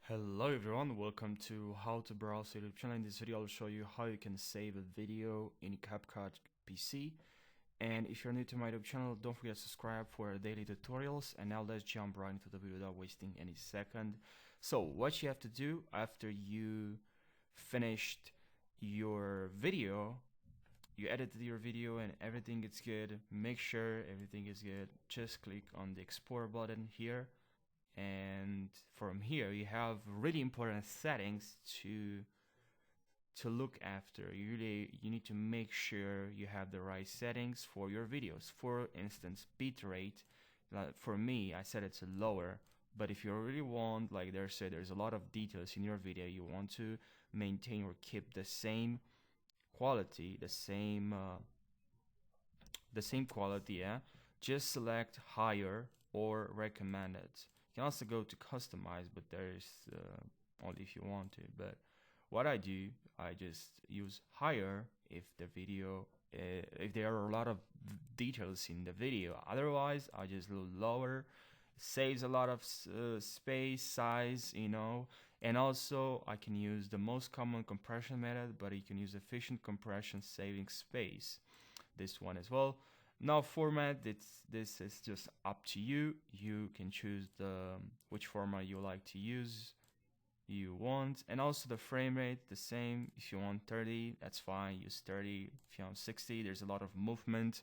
Hello everyone, welcome to How to Browse YouTube channel. In this video I'll show you how you can save a video in Capcut PC. And if you're new to my YouTube channel, don't forget to subscribe for daily tutorials. And now let's jump right into the video without wasting any second. So what you have to do after you finished your video, you edited your video and everything is good, make sure everything is good, just click on the export button here. And from here you have really important settings to look after. You need to make sure you have the right settings for your videos. For instance, bitrate, for me I set it to lower, but if you really want, like there's a lot of details in your video, you want to maintain or keep the same quality, the same quality, yeah, just select higher or recommended. You can also go to customize, but there's only if you want to. But what I do, I just use higher if the video, if there are a lot of details in the video. Otherwise, I just do lower. Saves a lot of space, size, and also I can use the most common compression method, but you can use efficient compression, saving space. This one as well. Now format, this is just up to you. You can choose which format you like to use, you want. And also the frame rate, the same. If you want 30, that's fine, use 30. If you want 60, there's a lot of movement,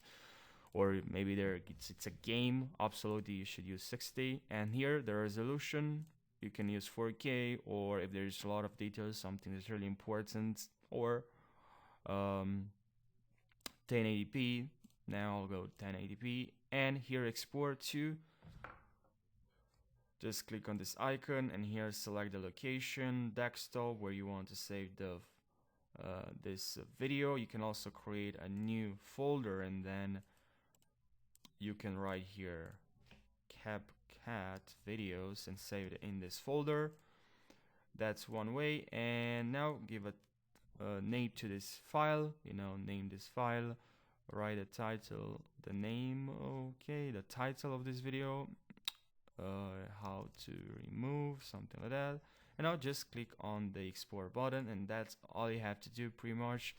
or maybe it's a game, absolutely you should use 60. And here the resolution, you can use 4K, or if there's a lot of details, something that's really important, or 1080p. Now I'll go 1080p, and here export to, just click on this icon and here select the location, desktop, where you want to save this video. You can also create a new folder, and then you can write here CapCut videos and save it in this folder. That's one way. And now give a name to this file, name this file, write a title, the name, okay, the title of this video, how to remove, something like that. And now just click on the export button, and that's all you have to do pretty much.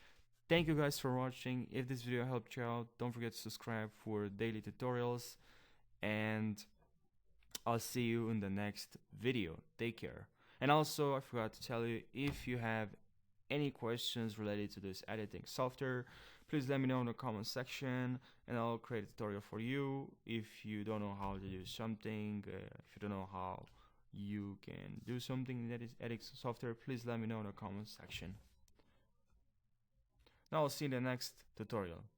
Thank you guys for watching. If this video helped you out, don't forget to subscribe for daily tutorials, and I'll see you in the next video. Take care. And also I forgot to tell you, if you have any questions related to this editing software, please let me know in the comment section and I'll create a tutorial for you. If you don't know how to do something, if you don't know how you can do something that is editing software, please let me know in the comment section. Now I'll see you in the next tutorial.